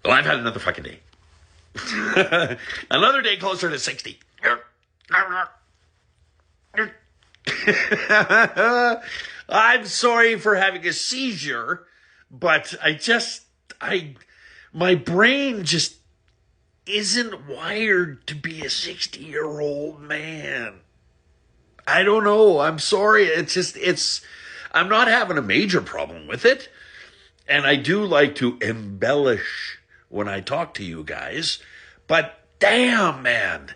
Well, I've had another fucking day. Another day closer to 60. I'm sorry for having a seizure, but my brain just isn't wired to be a 60-year-old man. I don't know. I'm sorry. I'm not having a major problem with it. And I do like to embellish when I talk to you guys. But damn, man.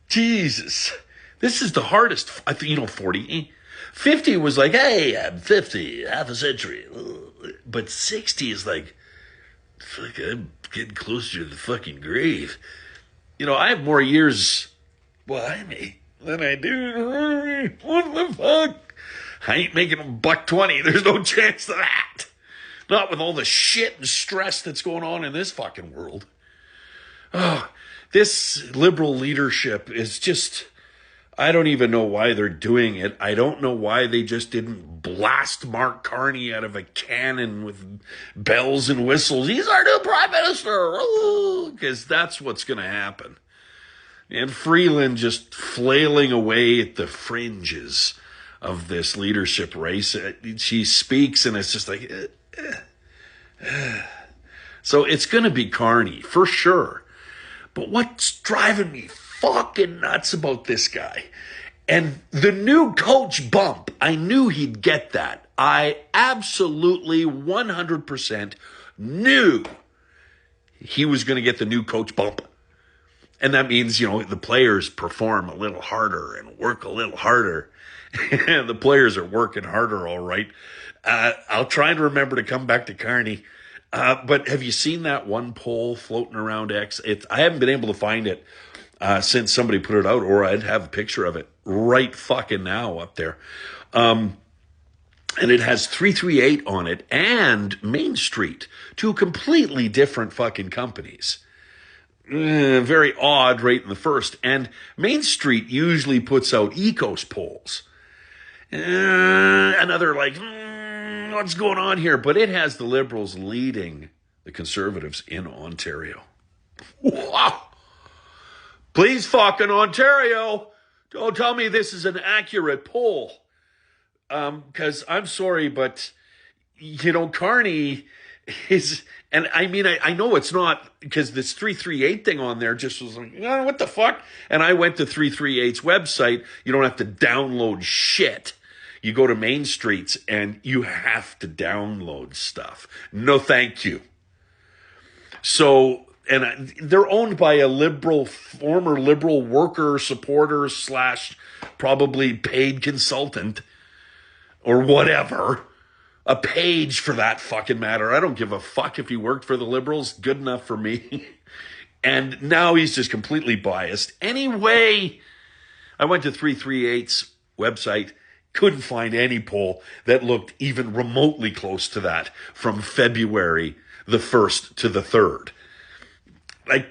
Jesus. This is the hardest. 40. 50 was like, hey, I'm 50, half a century. But 60 is like, fuck, I'm getting closer to the fucking grave. I have more years behind me than I do. What the fuck? I ain't making a $1.20. There's no chance of that. Not with all the shit and stress that's going on in this fucking world. Oh, this liberal leadership is just, I don't even know why they're doing it. I don't know why they just didn't blast Mark Carney out of a cannon with bells and whistles. He's our new prime minister. Because that's what's going to happen. And Freeland just flailing away at the fringes of this leadership race. She speaks and it's just like, So it's going to be Carney for sure. But what's driving me fucking nuts about this guy? And the new coach bump, I knew he'd get that. I absolutely 100% knew he was going to get the new coach bump. And that means, the players perform a little harder and work a little harder. And the players are working harder, all right. I'll try and remember to come back to Carney. But have you seen that one poll floating around X? I haven't been able to find it since somebody put it out, or I'd have a picture of it right fucking now up there. And it has 338 on it and Main Street, two completely different fucking companies. Very odd right in the first. And Main Street usually puts out Ecos polls. Another like, what's going on here? But it has the Liberals leading the Conservatives in Ontario. Wow. Please fucking Ontario, don't tell me this is an accurate poll. Because I'm sorry, but, Carney is, and I mean, I know it's not, because this 338 thing on there just was like, what the fuck? And I went to 338's website. You don't have to download shit. You go to Main Streets and you have to download stuff. No, thank you. So, and they're owned by a former liberal worker, supporter / probably paid consultant or whatever. A page for that fucking matter. I don't give a fuck if he worked for the Liberals. Good enough for me. And now he's just completely biased. Anyway, I went to 338's website. Couldn't find any poll that looked even remotely close to that from February the 1st to the 3rd. Like,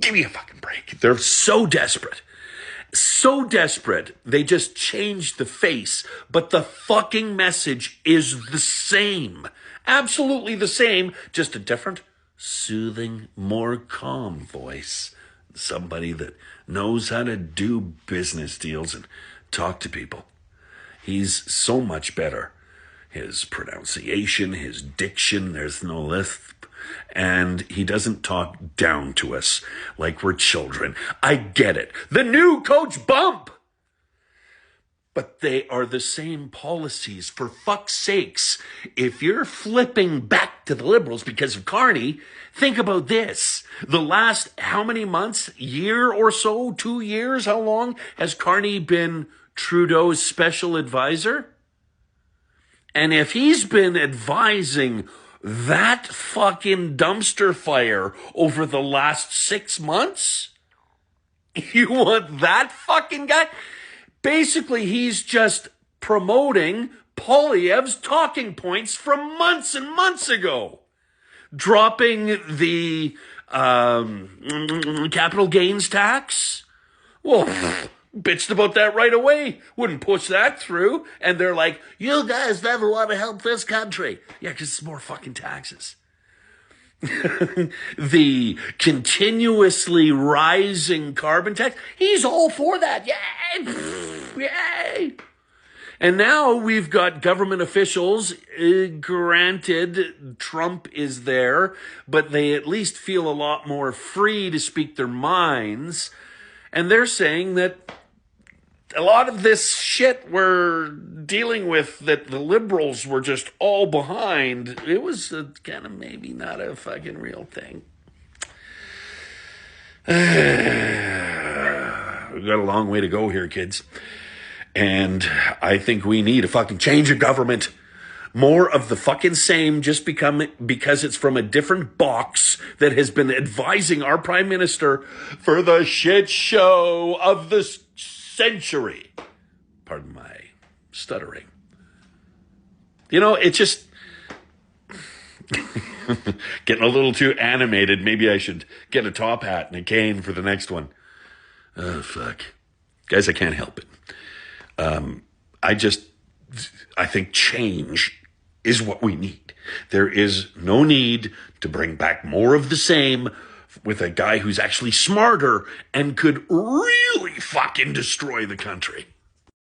give me a fucking break. They're so desperate. So desperate, they just changed the face, but the fucking message is the same. Absolutely the same, just a different, soothing, more calm voice. Somebody that knows how to do business deals and talk to people. He's so much better. His pronunciation, his diction, there's no lisp. And he doesn't talk down to us like we're children. I get it. The new coach bump. But they are the same policies. For fuck's sakes, if you're flipping back to the Liberals because of Carney, think about this. The last how many months, year or so, 2 years, how long has Carney been Trudeau's special advisor? And if he's been advising that fucking dumpster fire over the last 6 months, you want that fucking guy? Basically, he's just promoting Poilievre's talking points from months and months ago. Dropping the capital gains tax. Well, bitched about that right away. Wouldn't push that through. And they're like, you guys never want to help this country. Yeah, because it's more fucking taxes. the continuously rising carbon tax. He's all for that. Yay! Yay! And now we've got government officials, granted Trump is there, but they at least feel a lot more free to speak their minds. And they're saying that a lot of this shit we're dealing with that the liberals were just all behind, it was kind of maybe not a fucking real thing. We've got a long way to go here, kids. And I think we need a fucking change of government. More of the fucking same just because it's from a different box that has been advising our prime minister for the shit show of the century. Pardon my stuttering. You know, it just getting a little too animated. Maybe I should get a top hat and a cane for the next one. Oh, fuck. Guys, I can't help it. I think change is what we need. There is no need to bring back more of the same with a guy who's actually smarter and could really fucking destroy the country.